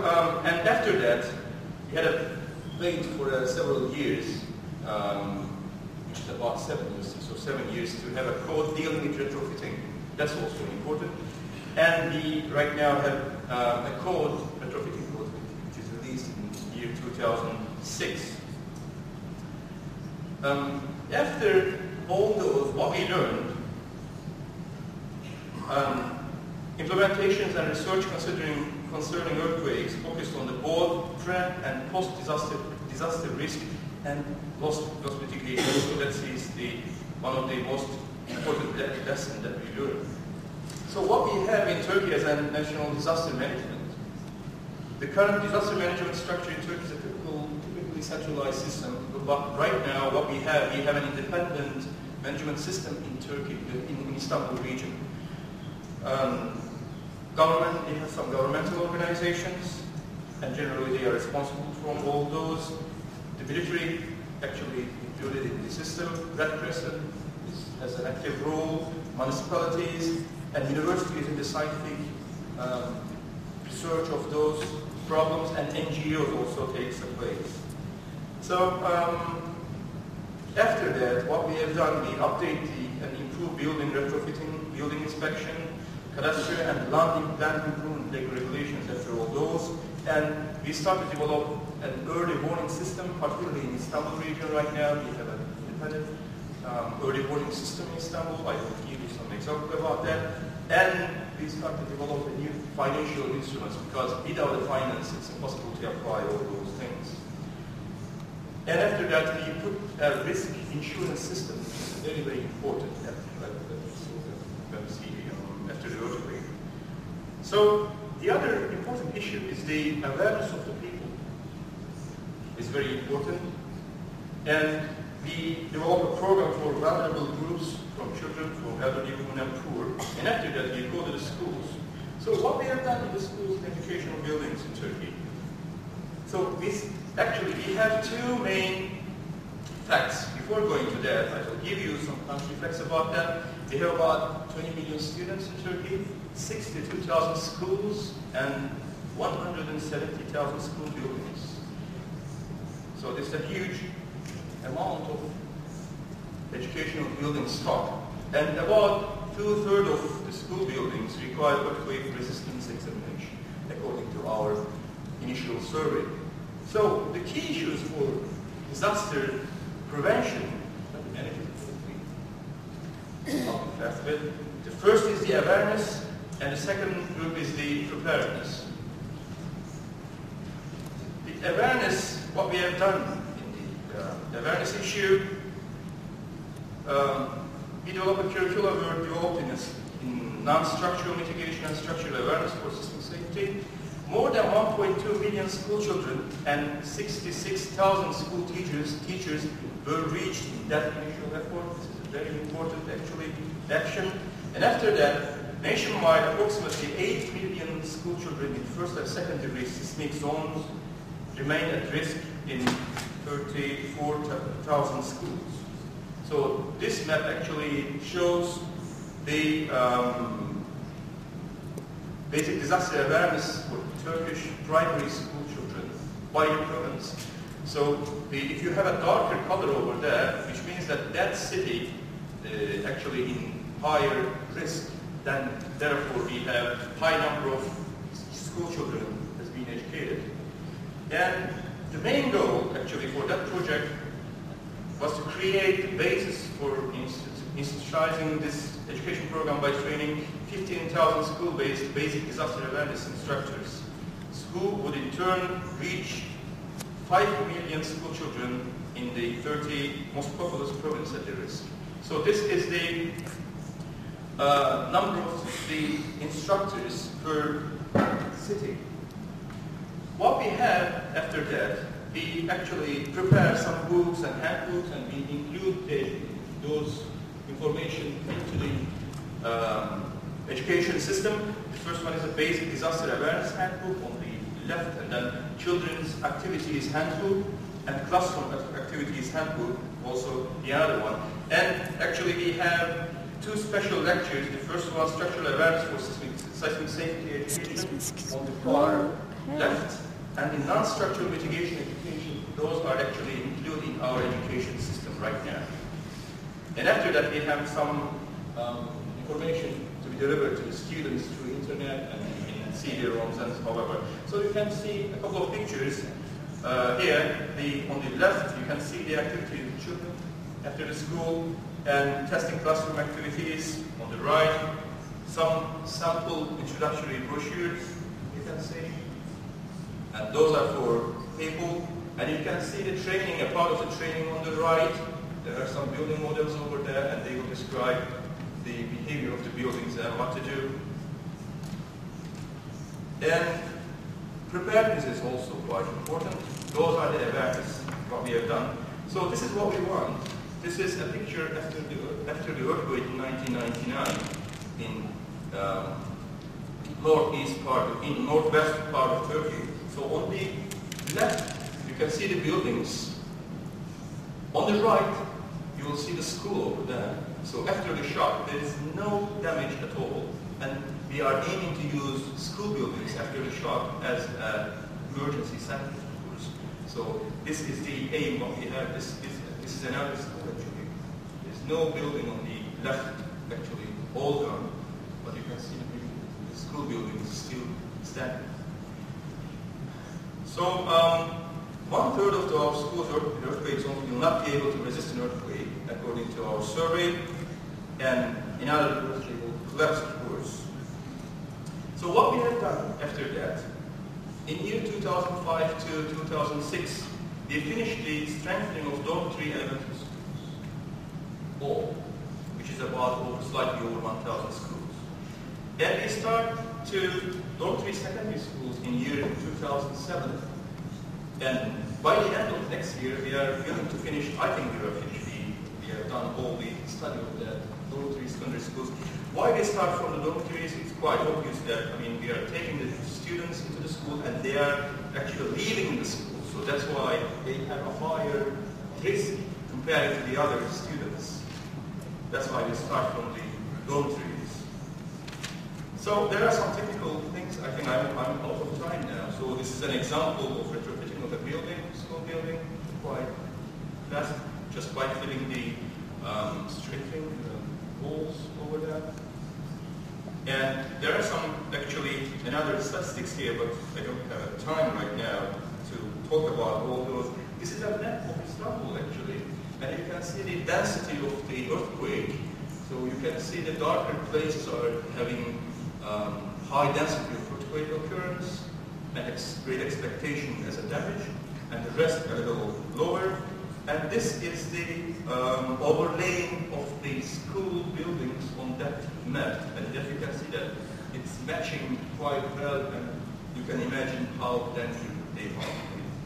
and after that, we had to wait for several years, which is about 6 or 7 years, to have a code dealing with retrofitting. That's also important. And we right now have a code, retrofitting code, which is released in year 2006. After all those, what we learned, implementations and research concerning earthquakes focused on the both pre- and post-disaster risk and loss mitigation. So that is one of the most important lessons that we learned. So what we have in Turkey as a national disaster management, the current disaster management structure in Turkey is a typically centralized system. But right now, what we have an independent management system in Turkey, in Istanbul region. Government, it has some governmental organizations, and generally they are responsible for all those. The military actually included in the system. Red Crescent has an active role. Municipalities and universities in the scientific research of those problems, and NGOs also takes a place. So after that, what we have done, we update and improve building retrofitting, building inspection, cadastral and land improvement regulations after all those. And we started to develop an early warning system, particularly in Istanbul region right now. We have an independent early warning system in Istanbul. I will give you some example about that. And we started to develop a new financial instruments, because without the finance, it's impossible to apply all those things. And after that, we put a risk insurance system, which is very, very important after the earthquake. So the other important issue is the awareness of the people. It's very important. And we develop a program for vulnerable groups, from children, from elderly, women, and poor. And after that, we go to the schools. So what we have done in the schools and educational buildings in Turkey. So actually, we have two main facts. Before going to that, I will give you some country facts about that. We have about 20 million students in Turkey, 62,000 schools, and 170,000 school buildings. So it's a huge amount of educational building stock. And about 2/3 of the school buildings require earthquake resistance examination, according to our initial survey. So the key issues for disaster prevention, the first is the awareness, and the second group is the preparedness. The awareness, what we have done in the awareness issue, we developed a curriculum developed in non-structural mitigation and structural awareness for system safety. More than 1.2 million school children and 66,000 school teachers were reached in that initial effort. This is a very important action. And after that, nationwide, approximately 8 million school children in first and secondary seismic zones remain at risk in 34,000 schools. So this map actually shows the basic disaster awareness for Turkish primary school children by the province. So if you have a darker color over there, which means that that city actually in higher risk, then therefore we have high number of school children has been educated. And the main goal actually for that project was to create the basis for institutionalizing this education program by training 15,000 school-based basic disaster awareness instructors. School would in turn reach 5 million school children in the 30 most populous provinces at the risk. So this is the number of the instructors per city. What we have after that, we actually prepare some books and handbooks, and we include those information into the education system. The first one is a basic disaster awareness handbook on the left, and then children's activities handbook and classroom activities handbook, also the other one. And actually we have two special lectures. The first one, structural awareness for seismic safety education on the far left. And in non-structural mitigation education, those are actually included in our education system right now. And after that, we have some information to be delivered to the students through internet and in CD-ROMs and however. So you can see a couple of pictures. Here, on the left, you can see the activity of the children after the school and testing classroom activities. On the right, some sample introductory brochures, you can see. And those are for people. And you can see the training, a part of the training on the right. There are some building models over there, and they will describe the behavior of the buildings and what to do. And preparedness is also quite important. Those are the awareness, what we have done. So this is what we want. This is a picture after the earthquake in 1999 in northwest part of Turkey. So on the left, you can see the buildings. On the right, you will see the school over there. So after the shock, there is no damage at all. And we are aiming to use school buildings after the shock as an emergency center, of course. So this is the aim what we have. This is another school actually. There's no building on the left actually, all gone. But you can see the school buildings still standing. So 1/3 of our schools earthquake zones will not be able to resist an earthquake according to our survey, and in other words, they will collapse, of course. So what we have done after that, in year 2005 to 2006, we finished the strengthening of dormitory elementary schools, all, which is about slightly over 1,000 schools. Then we start to dormitory secondary schools in year 2007. And by the end of next year, we are going to finish, I think we are finished. We have done all the study of the dormitory secondary schools. Why we start from the dormitories, it's quite obvious that, we are taking the students into the school and they are actually leaving the school. So that's why they have a higher risk compared to the other students. That's why we start from the dormitories. So there are some technical things. I think I'm out of time now. So this is an example of retrofitting of a building, school building, quite fast, just by filling the striping walls over there. And there are some actually another statistics here, but I don't have time right now to talk about all those. This is a map of Istanbul actually, and you can see the density of the earthquake. So you can see the darker places are having high density of earthquake occurrence and great expectation as a damage, and the rest are a little lower. And this is the overlaying of the school buildings on that map. And as you can see that it's matching quite well, and you can imagine how dangerous they are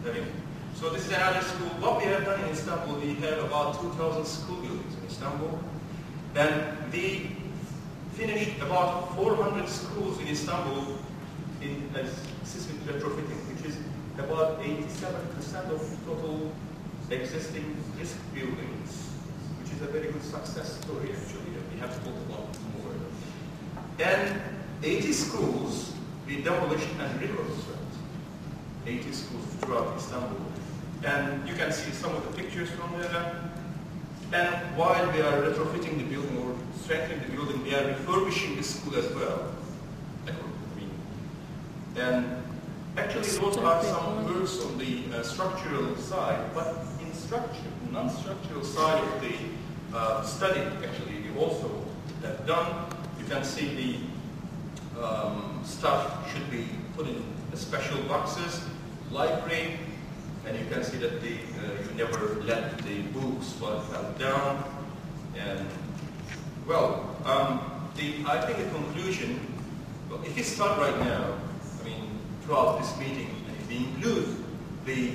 having. So this is another school. What we have done in Istanbul, we have about 2,000 school buildings in Istanbul. And we finished about 400 schools in Istanbul as seismic retrofitting, which is about 87% of total existing risk buildings, which is a very good success story actually that we have to talk about more. And 80 schools we demolished and reconstructed. 80 schools throughout Istanbul. And you can see some of the pictures from there. And while we are retrofitting the building or strengthening the building, we are refurbishing the school as well. And actually those are some works on the structural side, but in non-structural side of the study, actually, we also have done. You can see the stuff should be put in special boxes, library, and you can see that you never let the books fall down. And well, I think the conclusion, well, if you start right now, throughout this meeting, and if we include the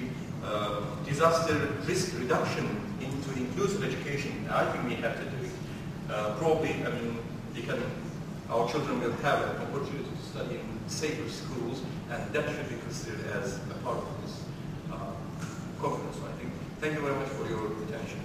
disaster risk reduction into inclusive education, I think we have to do it. Probably, our children will have an opportunity to study in safer schools, and that should be considered as a part of this conference, I think. Thank you very much for your attention.